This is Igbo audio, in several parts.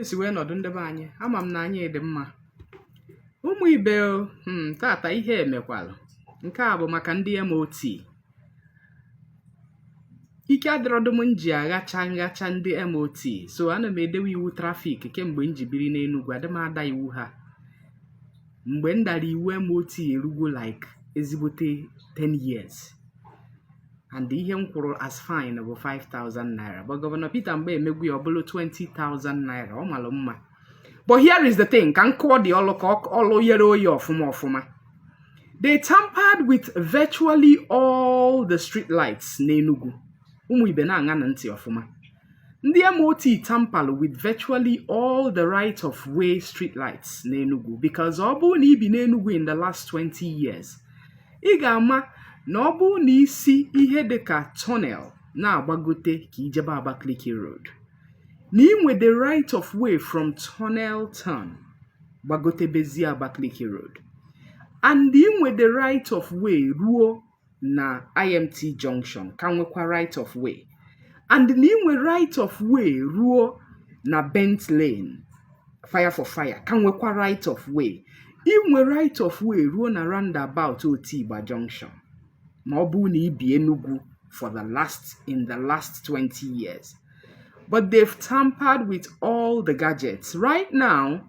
si wee nọdụ ndebe anyị ama m na anyị dị mma ụmụ ibe tata ihe emekwalụ nke a bụ maka ndị MOT ike adịrọdụ m nji aghacha ndị MOT so ana m edewe iwu trafik kemgbe m ji biri n'Enugu adị m ada iwu ha mgbe m dara iwu MOT erugo like ezigbote 10 years and ihe m kwụrụ as fine bụ 5,000 naira but Governor Peter Mgbe emegwu ya ọbụlụ 20,000 naira ọ malụ mma. But here is the thing, ka nkụọ dị ọlụ ka ọlụ yere oyi ọfụma. They tampered with virtually all the street lights n'Enugu. Ụmụ ibe na-aṅa na ntị ọfụma. Ndị MOT tampered with virtually all the right of way street lights n'Enugu because ọ bụrụ na ibi n'Enugu in the last 20 years ị ga-ama na ọ bụrụ na isi ihe dịka tunnel na-agbagote ka ijebe Abakaliki Road na inwe the right of way from tunnel turn gbagote bezi Abakaliki Road and inwe the right of way ruo na IMT junction ka nwekwa right of way and na inwe right of way ruo na Bent Lane fire for fire ka nwekwa right of way inwe right of way ruo na roundabout Otigba junction ma ọ bụ na ibi Enugu in the last 20 years. But they've tampered with all the gadgets. Right now,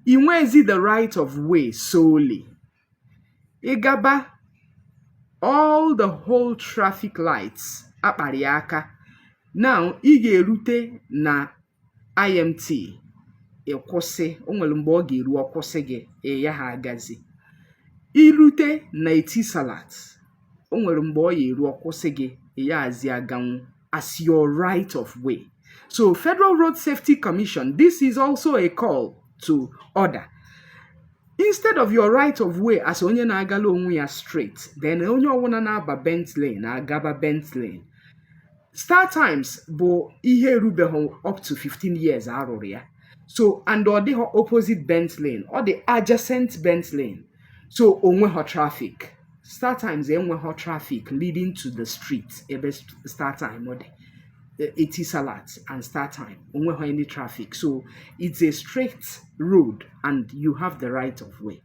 inwezi the right of way solely. Igaba, all the whole traffic lights, apariaka. Now, igerute na IMT. Ekwose, onwere mgbe ọ ga-eru ọkwụsị gị, ya ha agazi. Irute na Etisalat. Onwere mgbe ọ ga-eru ọkwụsị gị, ya azi aganwu as your right of way. So, Federal Road Safety Commission, this is also a call to order. Instead of your right of way as onye na-agala onwe ya straight, then onye ọwụna na-aba Bent Lane, na-agaba Bent Lane. Start times bụ ihe erubeghị up to 15 years arụrụ ya. So, and ọ dịghị opposite Bent Lane, ọ dị adjacent Bent Lane. So, onweghị traffic. Start times enweghị traffic leading to the street ebe start time ọ dị. Etisalat and start time onweghị any traffic, so it's a straight road and you have the right of way.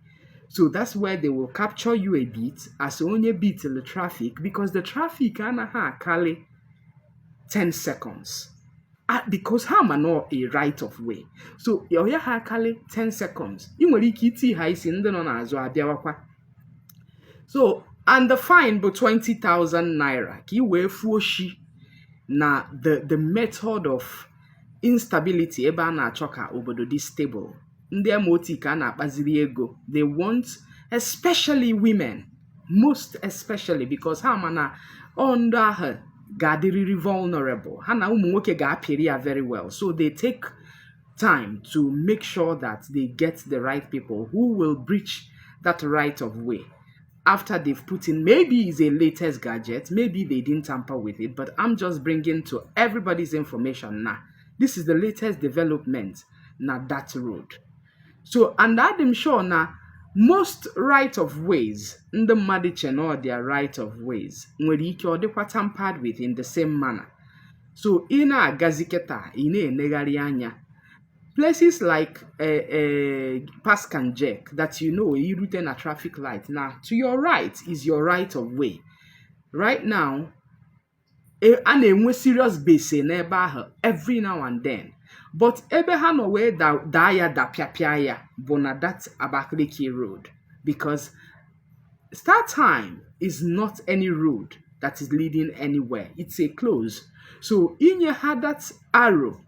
So that's where they will capture you a bit as onye beat the traffic because the traffic anaghị akali 10 seconds because ha ma no a right of way. So onye ha akali 10 seconds ị nwere ike iti ha isi ndị nọ n'azụ abịawakwa. So and the fine bụ 20,000 naira ka ị wee fuo shi na the method of instability ebe a na-achọ ka obodo dị stable. Ndị MOT ka a na-akpaziri ego. They want especially women, most especially because ha ma na ndụ ahụ ga-adịrịrị vulnerable. Ha na ụmụ nwoke ga-apịrị ya very well. So they take time to make sure that they get the right people who will breach that right of way. After they've put in, maybe it's a latest gadget, maybe they didn't tamper with it, but I'm just bringing to everybody's information now. This is the latest development na that road. So, and I'm sure now, most right of ways, ndị mmadụ cheno their right of ways, nwere ike ọ dịkwa tampered with in the same manner. So, ị na-agazi kịta, ị na-enegharị anya. Places like Pass and Jack that you know you route a traffic light. Now, to your right is your right of way. Right now, and a serious base neighbor every now and then. But ebe ha no way da piapia bona that Abakaliki Road because start time is not any road that is leading anywhere. It's a close. So in your had that arrow.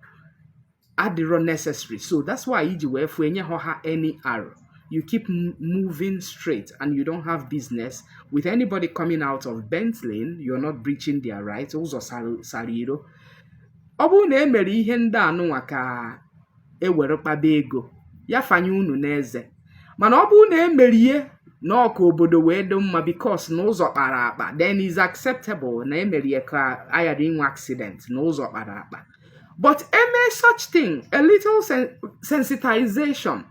Adiro necessary. So that's why if when you have any arrow, you keep moving straight and you don't have business with anybody coming out of Bent Lane. You're not breaching their rights. Also, saliro. Obu na emere ihe ndị anụnwa ka ewerekpaba ego ya fanye unu n'eze mana ọ bụ na emerie na ọka obodo wee dị mma because na ụzọ kpara akpa then is acceptable na emerie ka ayara inwe accident na ụzọ kpara akpa. But such thing, a little sensitization.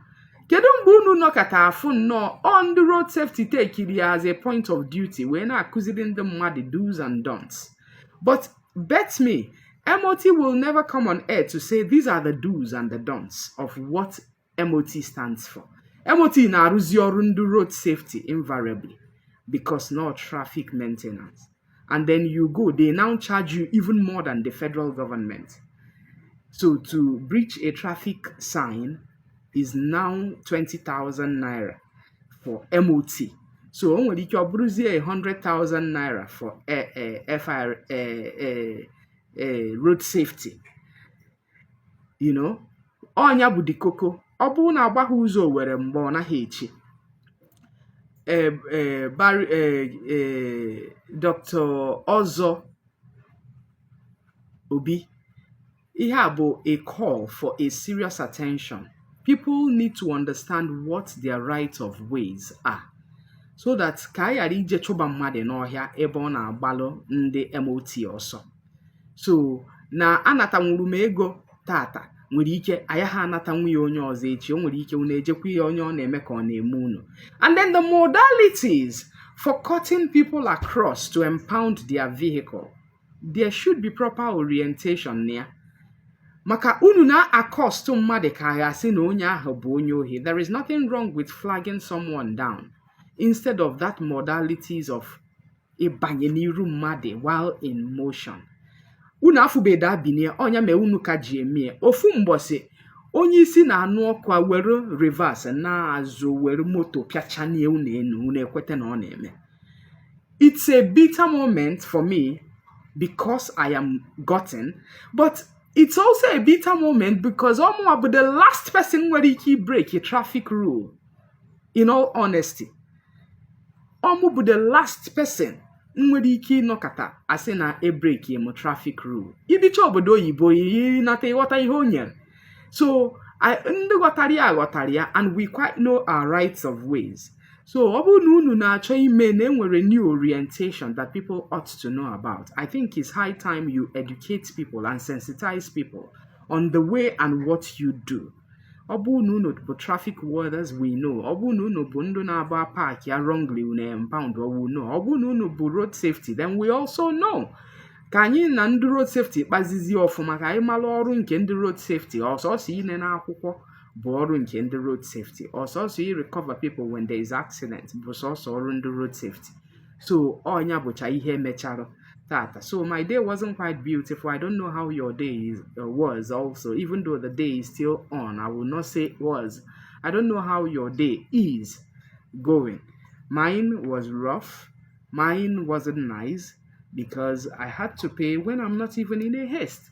Kedu mgbe unu nọkata afụ nnọọ on the road safety take it as a point of duty wee na-akụziri ndị mmadụ do's and don'ts. But bet me, MOT will never come on air to say these are the do's and the don'ts of what MOT stands for. MOT na-arụzi ọrụ ndị road safety invariably because no traffic maintenance. And then you go, they now charge you even more than the federal government. So to breach a traffic sign is now 20,000 naira for MOT. So only you bruise 100,000 naira for road safety. You know, onya bụ di koko. Ọ bụrụ na agbagha ụzọ were mgbe ọ naghị echi. Dr. Ozor Obi, he have a call for a serious attention. People need to understand what their rights of ways are, so that ka ghara ije chụba mmadụ n'ọhịa ebe ọ na-agbalụ ndị MOT ọsọ. So na anatanwuru m ego tata nwere ike aya ha anatanwu ya onye ọzọ echi, o nwere ike unu ejekwa ya onye ọ na-eme ka ọ na-eme unu. And then the modalities for cutting people across to impound their vehicle, there should be proper orientation there. Maka unu na accost mmadụ ka ya sị na onye ahụ bụ onye ohi. There is nothing wrong with flagging someone down instead of that modalities of ịbanye n'iru mmadụ while in motion. Unu afụbeda binie onya me unu ka ji emie ofu mgbọsị onye isi na-anụ ọkụ were reverse na azụ were moto pịachanie unu ekwete na ọ na-eme. It's a bitter moment for me because I am gotten, but it's also a bitter moment because Omo bụ the last person nwere ike break a traffic rule. In all honesty, Omo bụ the last person nwere ike ịnọkata asị na break a traffic rule. Ibicha obodo oyibo nata ịghọta ihe o nyere. So ndị ghọtara ya and we quite know our rights of ways. So ọ bụrụ na unu na-achọ ime na enwere new orientation that people ought to know about, I think it's high time you educate people and sensitize people on the way and what you do. Ọ bụrụ na unu bụ traffic warders, we know. Ọ bụrụ na unu bụ ndị na-agba park ya wrongly, unu impound, we know. Ọ bụrụ na unu bụ road safety, then we also know. Ka anyị na ndị road safety kpazizi ọfụma ka anyị mara ọrụ nke ndị road safety. Ọsọsọ ine na akwụkwọ bụ ọrụ nke ndị road safety. Ọsọsọ i recover people when there is accident bụ sọsọ ọrụ ndị road safety. So ọnya bụcha ihe mechara tata. So my day wasn't quite beautiful. I don't know how your day was also, even though the day is still on. I will not say it was. I don't know how your day is going. Mine was rough. Mine wasn't nice because I had to pay when I'm not even in a haste.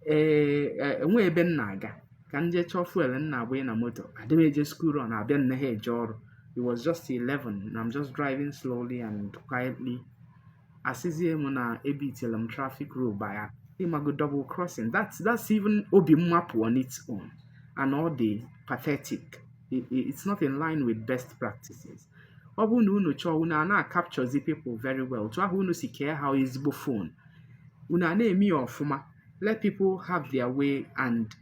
Nwe ebe m na-aga ka m jee chọọ fuel m na-agba na moto. Adịm eje school run abịa nneghe eje ọrụ. It was just 11 and I'm just driving slowly and quietly. Asizie m na ebitela m traffic rule by imago double crossing. That's even Obi map on its own and all the pathetic. It's not in line with best practices. Ọ bụ na unu chọọ unu na-capture the people very well. Tụ ahụ unu si kee ha ezigbo phone. Unu na-eme ọfụma. Let people have their way and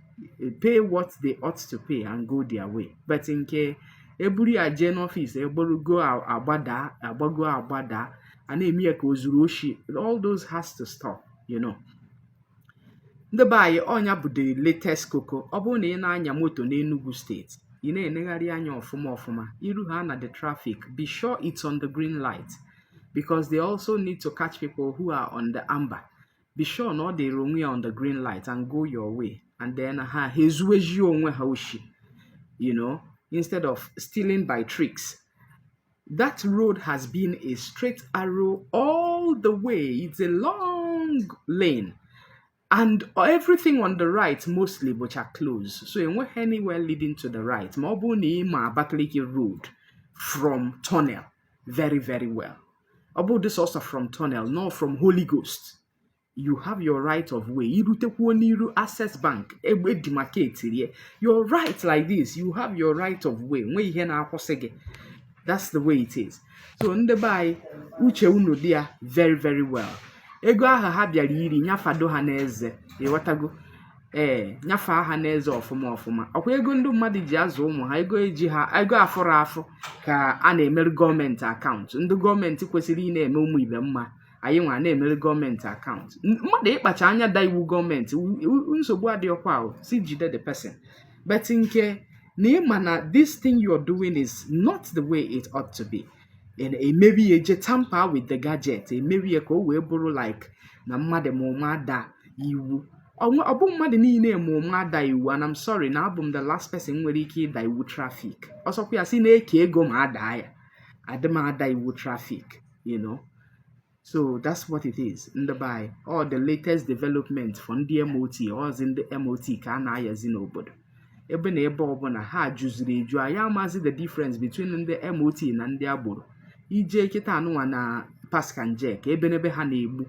pay what they ought to pay and go their way. But nke eburi aje n'office eborugo agbada and eme ka ozuru oshi. All those has to stop, you know. Ndị bayi onya bụ the latest koko. Ọ bụ na ị na-anya moto n'Enugu State, ị na-enegharị anya ọfụma iru ha na the traffic, be sure it's on the green light because they also need to catch people who are on the amber. Be sure no they onwe on the green light and go your way, and then hezueji onwe ha oshi, you know, instead of stealing by tricks. That road has been a straight arrow all the way. It's a long lane. And everything on the right mostly but are closed. So you won't anywhere leading to the right. Mobuni ma Abakaliki road from tunnel. Very, very well. About this also from tunnel, not from Holy Ghost. You have your right of way. You access bank. Your right like this. You have your right of way. That's the way it is. So in the by uche unu dia very, very well. Ego aha ha bịara iri nyafado ha n'eze. Ịghọtago? Nyafa ha n'eze ọfụma. Ọkwa ego ndị mmadụ ji azụ ụmụ ha, ego eji ha, ego afọrọ afọ ka a na-emere gọọmenti akaụntụ. Ndị gọọmenti kwesịrị ị na-eme ụmụ ibe mma anyị nwa na-emere gọọmenti akaụntụ mmadụ ịkpacha anya da iwu gọọmenti nsogbu adịọkwa ahụ si jide the person but nke na ịma na this thing you're doing is not the way it ought to be emebi ya eje tamper with the gadget emebi ya ka o wee bụrụ like na mmadụ ma ụma ada iwu ọ bụ mmadụ niile ma ụma ada iwu and I'm sorry na abụ m the last person nwere ike ịda iwu traffic ọsọkwa ya si na-eke ego ma ada ya adịm ada iwu traffic so that's what it is ndị be anyị all the latest development for ndị MOT ọzi ndị MOT ka a na-ayazi n'obodo ebe na ebe ọbụla ha jụziri eju anyị amazi the difference between ndị MOT na ndị agboro ije kịta anụnwa na paskanje ka ebe n'ebe ha na-egbu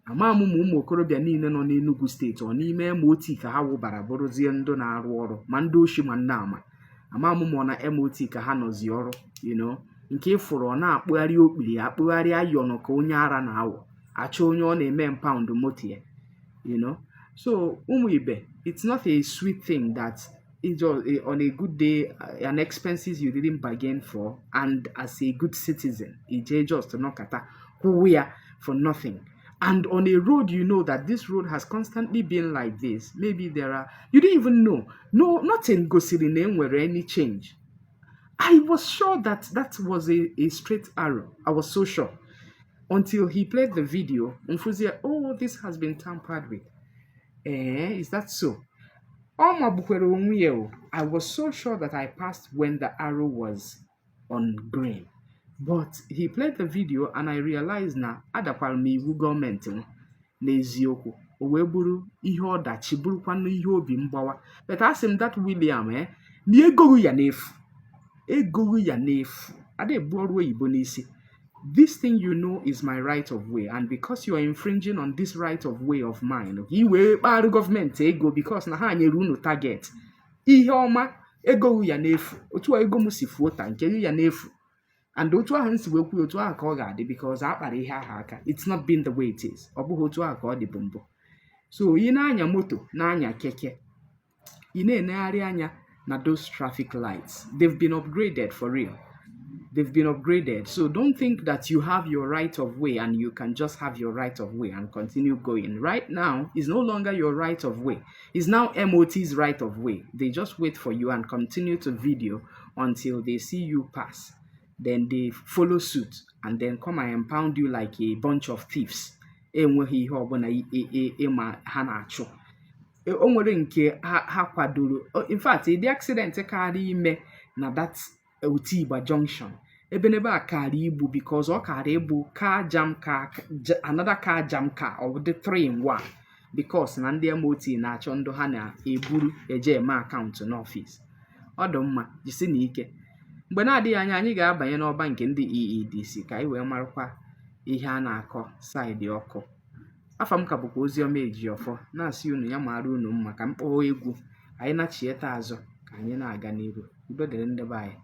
ama m ụmụ okorobịa niile nọ n'Enugu steeti ọ n'ime MOT ka ha wụbara bụrụzie ndị na-arụ ọrụ ma ndị oshi ma ndị ama m na MOT ka ha nọzi ọrụ nke ịfụrụ ọ na-akpụgharị okpiri akpụgharị ayọnụ ka onye ara na-awụ achọ onye ọ na-eme mpound moto ya so ụmụ ibe it's not a sweet thing that on a good day an expenses you didn't bargain for and as a good citizen just nọkata kwụwa ya for nothing and on a road that this road has constantly been like this maybe you didn't even know nothing gosiri na enwere any change. I was sure that was a straight arrow. I was so sure. Until he played the video, Mfuzia, this has been tampered with. Is that so? I was so sure that I passed when the arrow was on green. But he played the video and I realized na adakwara m iwu gọọmenti n'eziokwu. O wee bụrụ ihe ọdachi bụrụkwanụ ihe obi mgbawa. But asị m that William na egoghị ya n'efu. This thing is my right of way, and because you are infringing on this right of way of mine, you will bar government ego because na ha nyere unu target. Ihe ọma ego ya n'efu. Otu ego m si fuota nke ya n'efu. And otu ahụ nsi wee kwuo otu ahụ ka ọ ga-adị because akpara ihe ahụ aka. It's not been the way it is. Ọ bụghị otu ahụ ka ọ dị bụ mbụ. So ị na-anya moto na-anya keke. Ị na-enegharị anya na those traffic lights. They've been upgraded for real. They've been upgraded. So don't think that you have your right of way and you can just have your right of way and continue going. Right now, it's no longer your right of way. It's now MOT's right of way. They just wait for you and continue to video until they see you pass. Then they follow suit and then come and impound you like a bunch of thieves. Enweghị ihe ọbụla ịma ha na-achụ. O nwere nke ha kwadoro. In fact, the accident karị ime na that Utigba junction. Ebe n'ebe a karị igbu because ọ karị igbu car jam car, another car jam car of the 3-in-1 because na ndị MOT na-achọ ndụ ha na-eburu eje eme akaụntụ n'ọfịs. Ọ dị mma, jisi n'ike. Mgbe na-adịghị anya anyị ga-abanye n'ọba nke ndị EEDC ka anyị wee marakwa ihe a na-akọ saịdị ọkụ. Afa m ka bụkwa Oziọma Ejiofọ na-asị unu ya mara unu mma ka mkpọọ egwu anyị na-chieta azụ ka anyị na-aga n'iru. Udo dịrị ndị be anyị.